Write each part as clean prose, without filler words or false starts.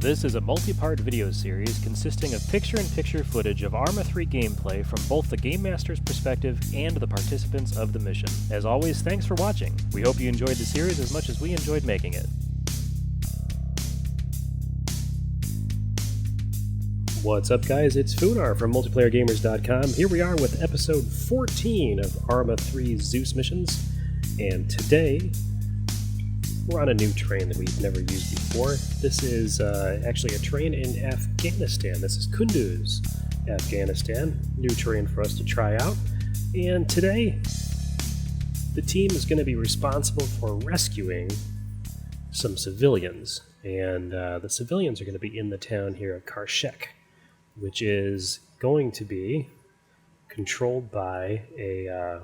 This is a multi-part video series consisting of picture-in-picture footage of Arma3 gameplay from both the Game Master's perspective and the participants of the mission. As always, thanks for watching. We hope you enjoyed the series as much as we enjoyed making it. What's up, guys? It's Funar from MultiplayerGamers.com. Here we are with episode 14 of Arma3 Zeus missions, and today we're on a new train that we've never used before. This is actually a train in Afghanistan. This is Kunduz, Afghanistan. New train for us to try out. And today, the team is going to be responsible for rescuing some civilians. And the civilians are going to be in the town here of Karshek, which is going to be controlled by a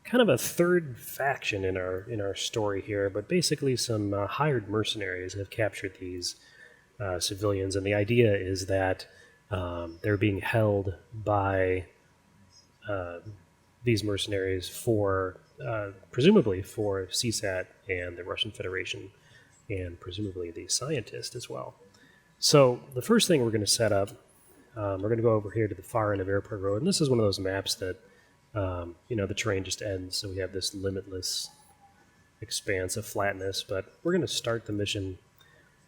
kind of a third faction in our story here, but basically some hired mercenaries have captured these civilians, and the idea is that they're being held by these mercenaries for presumably for CSAT and the Russian Federation, and presumably the scientist as well. So the first thing we're going to set up, we're going to go over here to the far end of Airport Road, and this is one of those maps that the train just ends, so we have this limitless expanse of flatness, but we're going to start the mission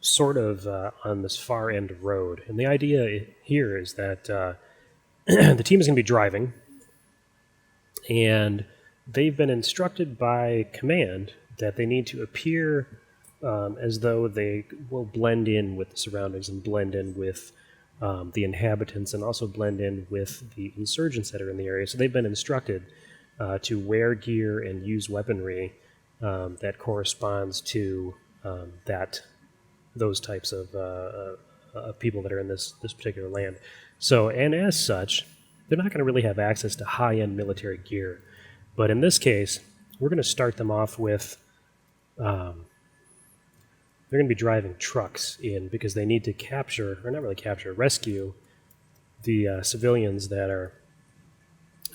sort of on this far end road. And the idea here is that the team is going to be driving, and they've been instructed by command that they need to appear as though they will blend in with the surroundings and blend in with the inhabitants, and also blend in with the insurgents that are in the area. So they've been instructed to wear gear and use weaponry that corresponds to those types of people that are in this particular land. So, and as such, they're not going to really have access to high-end military gear. But in this case, we're going to start them off with they're going to be driving trucks in because they need to capture, or not really capture, rescue the civilians that are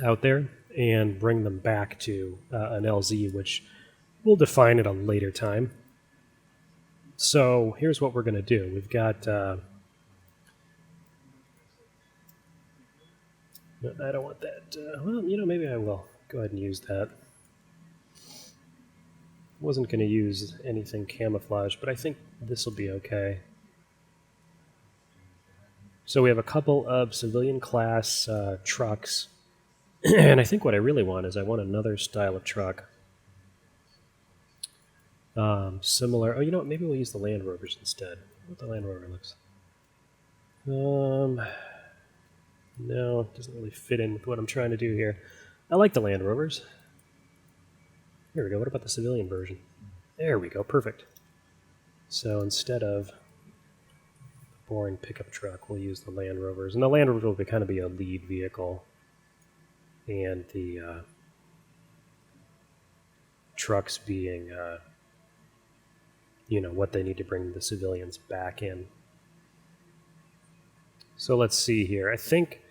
out there and bring them back to an LZ, which we'll define at a later time. So here's what we're going to do. We've got... no, I don't want that. Well, maybe I will. Go ahead and use that. Wasn't going to use anything camouflage, but I think this will be okay. So we have a couple of civilian class trucks, and I think what I really want is I want another style of truck. Similar. Oh, you know what? Maybe we'll use the Land Rovers instead. What the Land Rover looks. No, it doesn't really fit in with what I'm trying to do here. I like the Land Rovers. Here we go. What about the civilian version? There we go. Perfect. So instead of the boring pickup truck, we'll use the Land Rovers. And the Land Rover will kind of be a lead vehicle. And the trucks being, what they need to bring the civilians back in. So let's see here. I think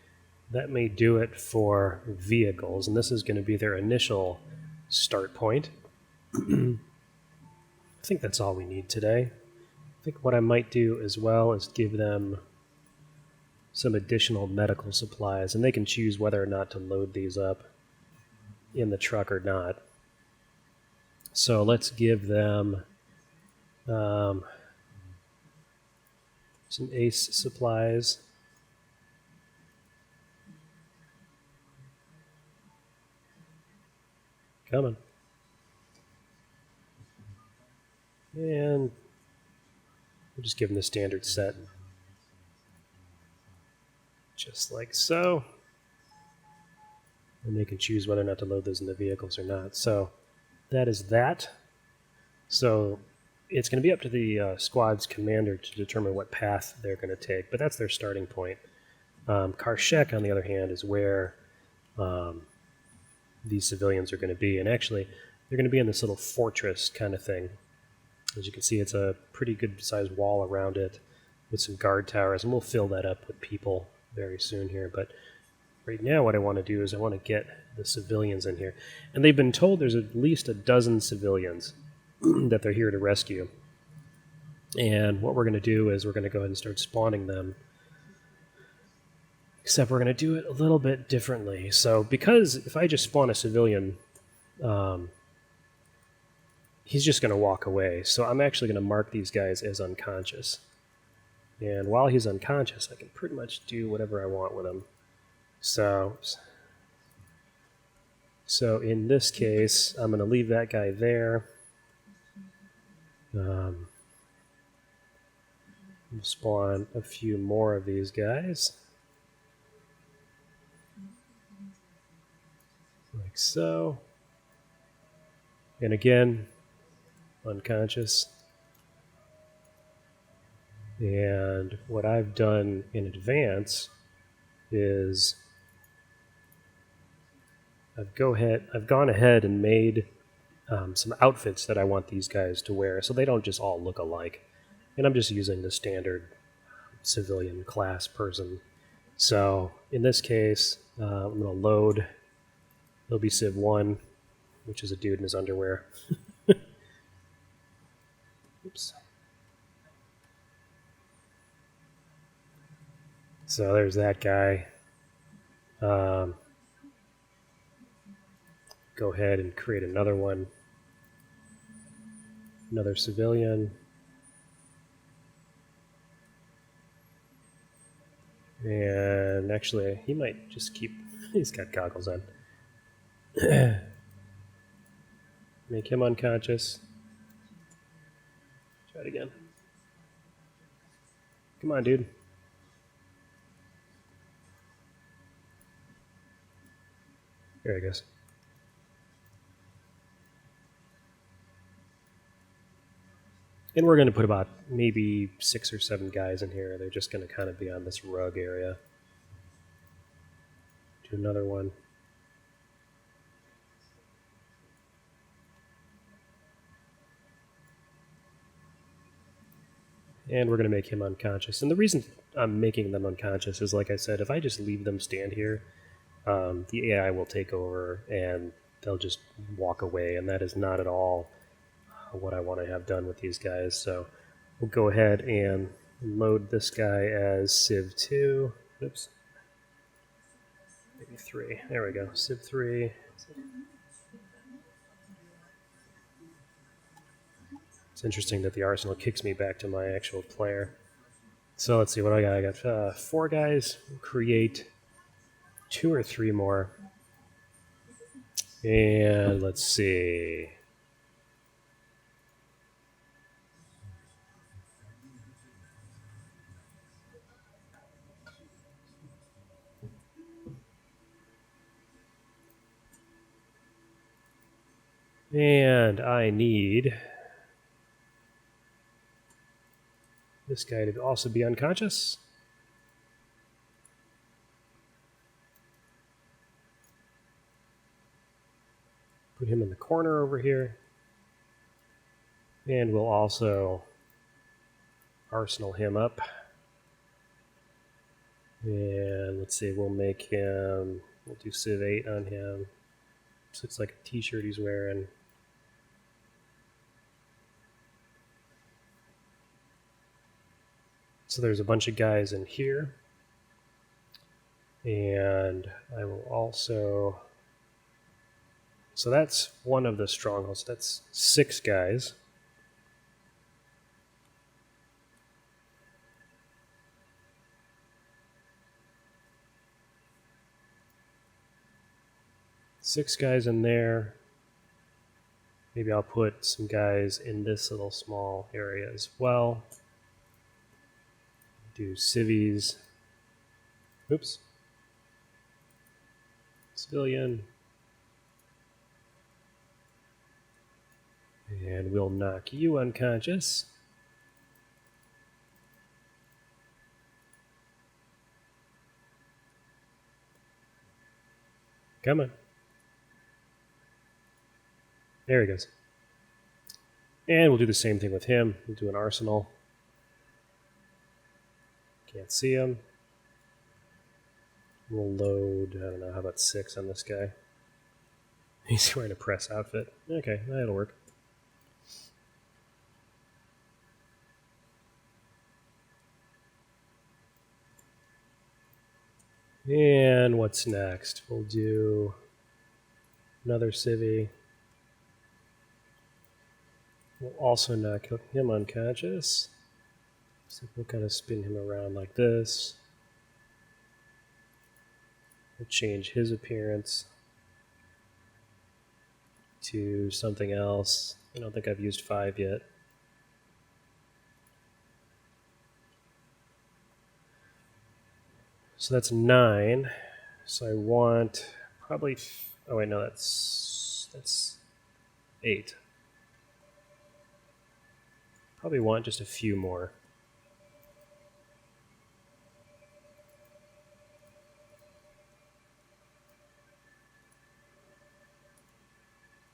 that may do it for vehicles. And this is going to be their initial start point. I think that's all we need today. I think what I might do as well is give them some additional medical supplies, and they can choose whether or not to load these up in the truck or not. So let's give them some ACE supplies. Coming. And we'll just give them the standard set. Just like so. And they can choose whether or not to load those in the vehicles or not. So that is that. So it's going to be up to the squad's commander to determine what path they're going to take, but that's their starting point. Karshek, on the other hand, is where these civilians are going to be. And actually, they're going to be in this little fortress kind of thing. As you can see, it's a pretty good-sized wall around it with some guard towers, and we'll fill that up with people very soon here. But right now, what I want to do is I want to get the civilians in here. And they've been told there's at least a dozen civilians that they're here to rescue. And what we're going to do is we're going to go ahead and start spawning them. Except we're going to do it a little bit differently. So because if I just spawn a civilian, he's just going to walk away. So I'm actually going to mark these guys as unconscious. And while he's unconscious, I can pretty much do whatever I want with him. So in this case, I'm going to leave that guy there. We'll spawn a few more of these guys. Like so. And again, unconscious. And what I've done in advance is I've gone ahead and made some outfits that I want these guys to wear, so they don't just all look alike. And I'm just using the standard civilian class person. So in this case, I'm going to load. There'll be Civ 1, which is a dude in his underwear. Oops. So there's that guy. Go ahead and create another one. Another civilian. And actually, he might just keep... He's got goggles on. Make him unconscious. Try it again. Come on, dude. There he goes. And we're going to put about maybe 6 or 7 guys in here. They're just going to kind of be on this rug area. Do another one. And we're going to make him unconscious. And the reason I'm making them unconscious is, like I said, if I just leave them stand here, the AI will take over and they'll just walk away. And that is not at all what I want to have done with these guys. So we'll go ahead and load this guy as Civ 2. Oops. Maybe 3. There we go. Civ 3. It's interesting that the arsenal kicks me back to my actual player. So let's see what I got. I got 4 guys. We'll create 2 or 3 more. And let's see. And I need this guy to also be unconscious. Put him in the corner over here. And we'll also arsenal him up. And let's see, we'll make him, we'll do Civ 8 on him. So it's like a t-shirt he's wearing. So there's a bunch of guys in here. And I will also... So that's one of the strongholds. That's 6 guys. Six guys in there. Maybe I'll put some guys in this little small area as well. Do civvies. Oops. Civilian. And we'll knock you unconscious. Come on. There he goes. And we'll do the same thing with him. We'll do an arsenal. Can't see him. We'll load, I don't know, how about 6 on this guy? He's wearing a press outfit. Okay, that'll work. And what's next? We'll do another civvy. We'll also knock him unconscious. So we'll kind of spin him around like this. We'll change his appearance to something else. I don't think I've used 5 yet. So that's 9. So I want probably, oh wait, no, that's 8. Probably want just a few more.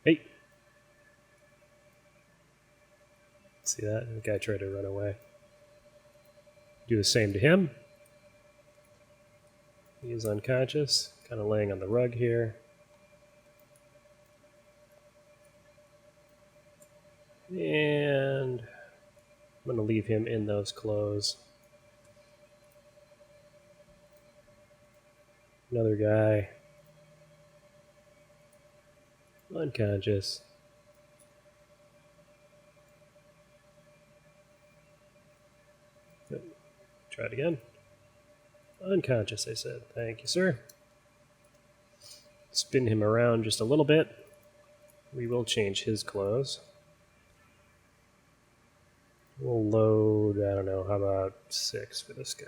Hey! See that? The guy tried to run away. Do the same to him. He is unconscious, kind of laying on the rug here. And I'm going to leave him in those clothes. Another guy. Unconscious. Yep. Try it again. Unconscious, I said. Thank you, sir. Spin him around just a little bit. We will change his clothes. We'll load, I don't know, how about 6 for this guy?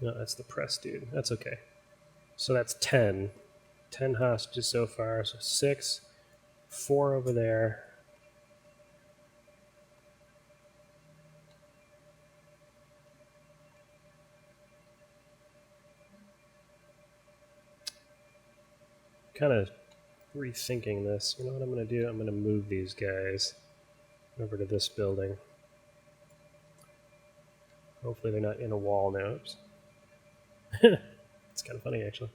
No, that's the press dude. That's okay. So that's 10. 10 hostages so far, so 6. 4 over there. Kind of rethinking this. You know what I'm going to do? I'm going to move these guys over to this building. Hopefully they're not in a wall now. Oops. It's kind of funny, actually.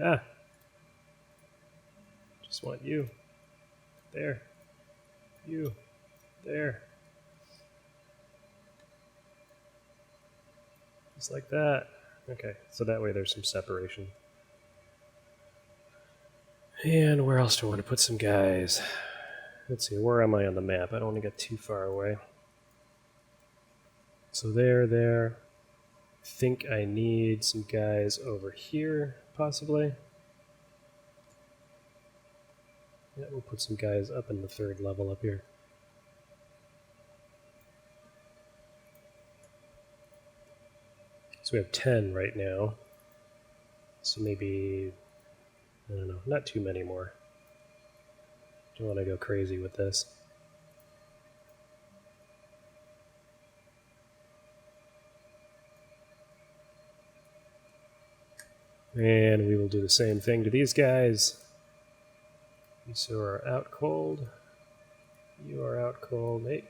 Ah! Just want you. There. You. There. Just like that. Okay, so that way there's some separation. And where else do I want to put some guys? Let's see, where am I on the map? I don't want to get too far away. So there. I think I need some guys over here, possibly. Yeah, we'll put some guys up in the 3rd level up here. So we have 10 right now. So maybe, I don't know, not too many more. Don't want to go crazy with this. And we will do the same thing to these guys. You are out cold. You are out cold. Hey,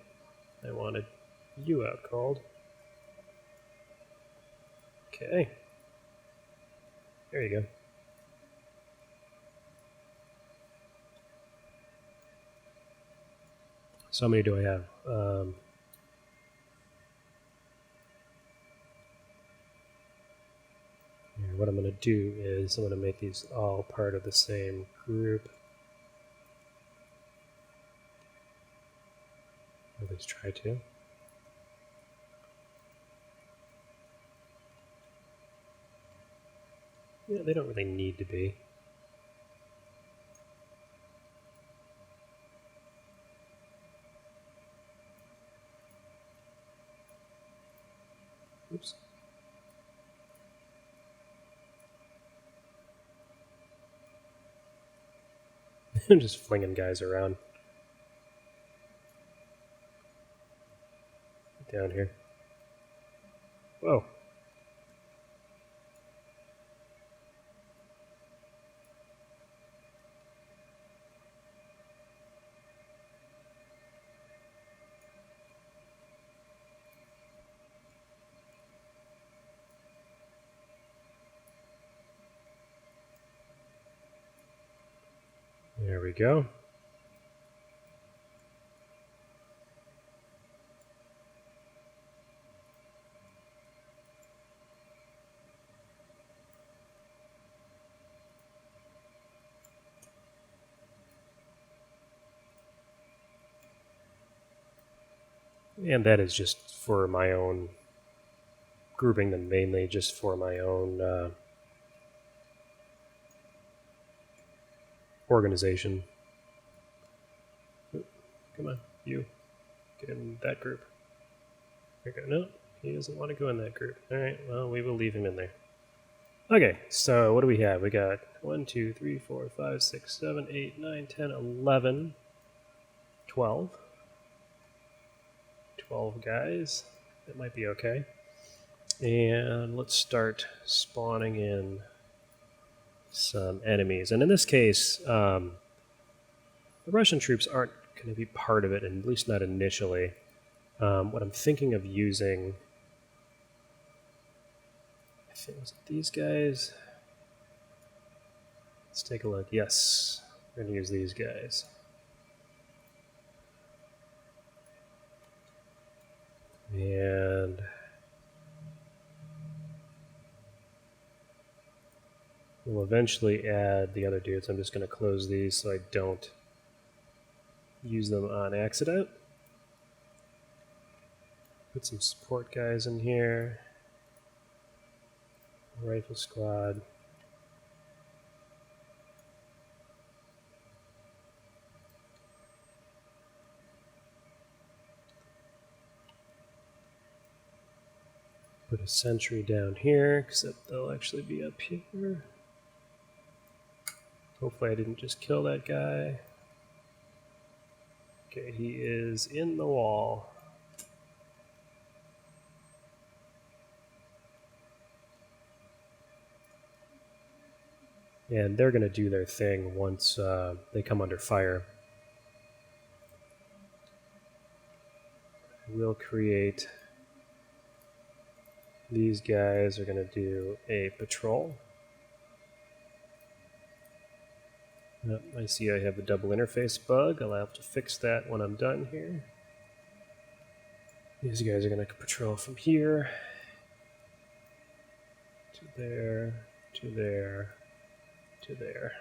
I wanted you out cold. Okay. There you go. So how many do I have? What I'm going to do is I'm going to make these all part of the same group. At least try to. Yeah, they don't really need to be. Oops. I'm just flinging guys around. Down here. Whoa. go. And that is just for my own, grouping them mainly just for my own organization. Come on, you. Get in that group. Okay, no, he doesn't want to go in that group. Alright, well, we will leave him in there. Okay, so what do we have? We got 1, 2, 3, 4, 5, 6, 7, 8, 9, 10, 11, 12. 12 guys. That might be okay. And let's start spawning in some enemies. And in this case, the Russian troops aren't going to be part of it, at least not initially. What I'm thinking of using, I think, was it these guys? Let's take a look. Yes, we're going to use these guys. And we'll eventually add the other dudes. I'm just going to close these so I don't use them on accident. Put some support guys in here. Rifle squad. Put a sentry down here, except they'll actually be up here. Hopefully I didn't just kill that guy. Okay, he is in the wall. And they're going to do their thing once they come under fire. We'll create... These guys are going to do a patrol. Yep, I see I have a double interface bug. I'll have to fix that when I'm done here. These guys are going to patrol from here to there, to there, to there.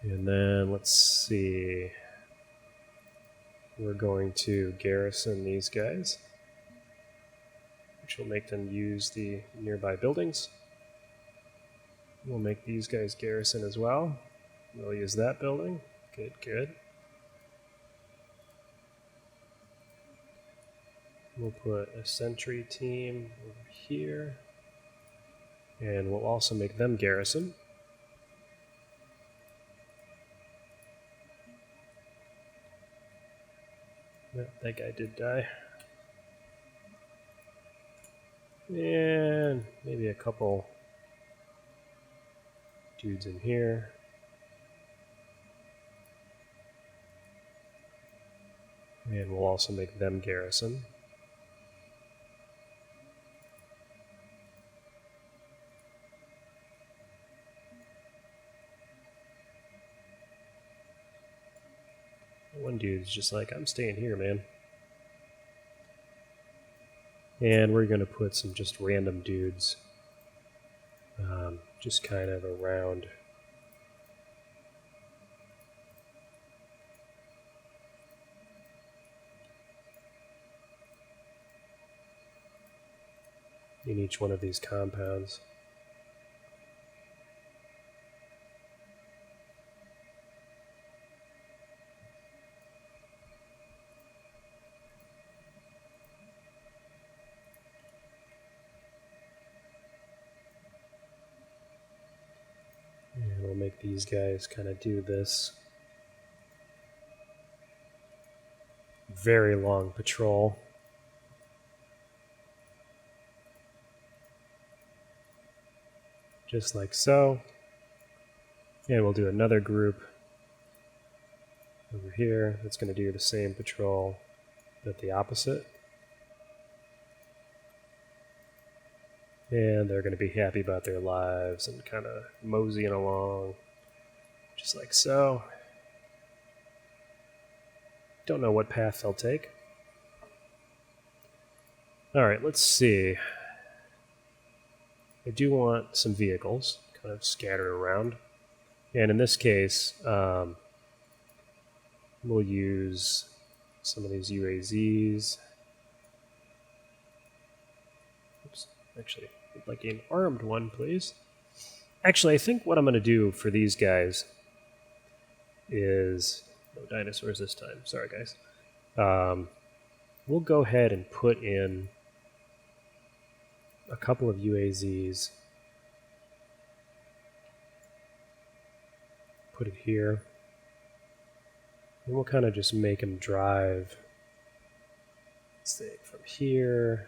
And then let's see. We're going to garrison these guys, which will make them use the nearby buildings. We'll make these guys garrison as well. We'll use that building. Good, good. We'll put a sentry team over here. And we'll also make them garrison. Yep, that guy did die. And maybe a couple dudes in here. And we'll also make them garrison. One dude's just like, I'm staying here, man. And we're going to put some just random dudes just kind of around. In each one of these compounds. And we'll make these guys kind of do this very long patrol. Just like so. And we'll do another group over here that's going to do the same patrol, but the opposite. And they're going to be happy about their lives and kind of moseying along, just like so. Don't know what path they'll take. All right, let's see. I do want some vehicles kind of scattered around. And in this case, we'll use some of these UAZs. Oops, actually, I'd like an armed one, please. Actually, I think what I'm going to do for these guys is... No dinosaurs this time. Sorry, guys. We'll go ahead and put in a couple of UAZs. Put it here. And we'll kind of just make them drive, say, from here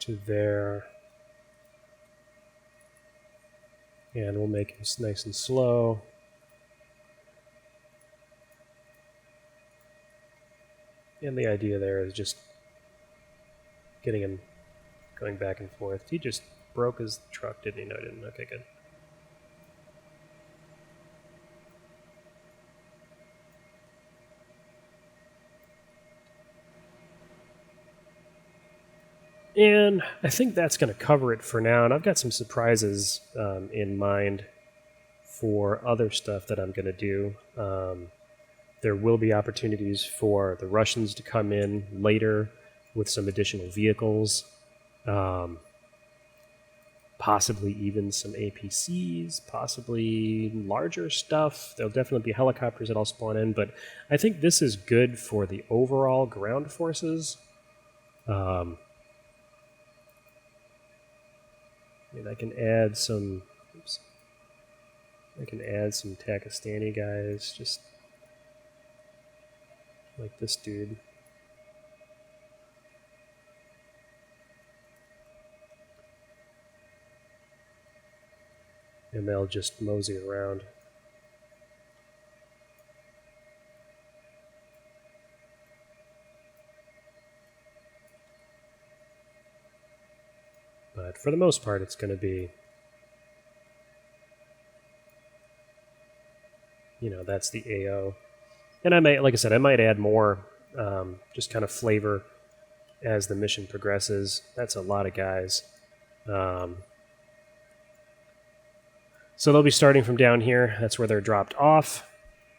to there. And we'll make them nice and slow. And the idea there is just getting him going back and forth. He just broke his truck, didn't he? No, he didn't. Okay, good. And I think that's going to cover it for now. And I've got some surprises in mind for other stuff that I'm going to do. There will be opportunities for the Russians to come in later with some additional vehicles, possibly even some APCs, possibly larger stuff. There'll definitely be helicopters that I'll spawn in, but I think this is good for the overall ground forces. I mean, I can add some... Oops, I can add some Pakistani guys, just like this dude. And they'll just mosey around. But for the most part, it's going to be, you know, that's the AO. And I might, like I said, I might add more, just kind of flavor as the mission progresses. That's a lot of guys. So they'll be starting from down here. That's where they're dropped off.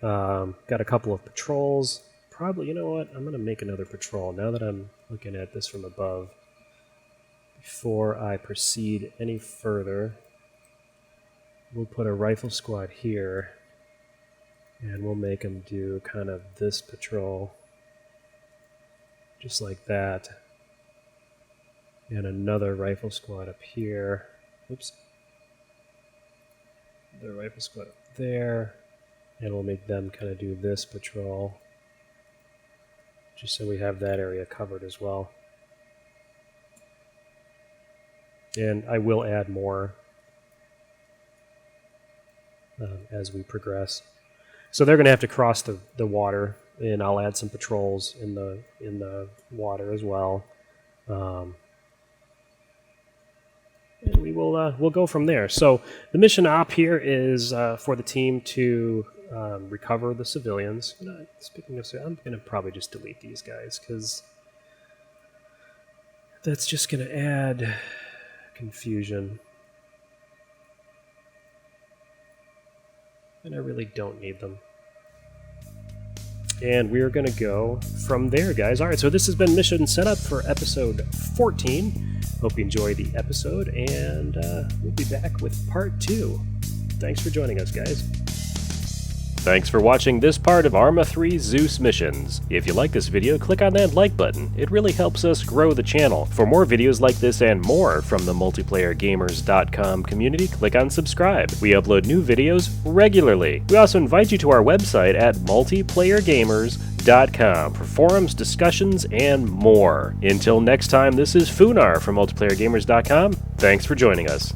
Got a couple of patrols. Probably, you know what? I'm going to make another patrol now that I'm looking at this from above. Before I proceed any further, we'll put a rifle squad here. And we'll make them do kind of this patrol. Just like that. And another rifle squad up here. Oops. The rifle squad up there. And we'll make them kind of do this patrol. Just so we have that area covered as well. And I will add more as we progress. So they're going to have to cross the water, and I'll add some patrols in the water as well. And we'll go from there. So the mission op here is for the team to recover the civilians. Speaking of, I'm going to probably just delete these guys because that's just going to add confusion. And I really don't need them. And we're going to go from there, guys. All right, so this has been Mission Setup for episode 14. Hope you enjoyed the episode, and we'll be back with part 2. Thanks for joining us, guys. Thanks for watching this part of Arma3 Zeus missions. If you like this video, click on that like button. It really helps us grow the channel. For more videos like this and more from the MultiplayerGamers.com community, click on subscribe. We upload new videos regularly. We also invite you to our website at MultiplayerGamers.com for forums, discussions, and more. Until next time, this is Funar from MultiplayerGamers.com. Thanks for joining us.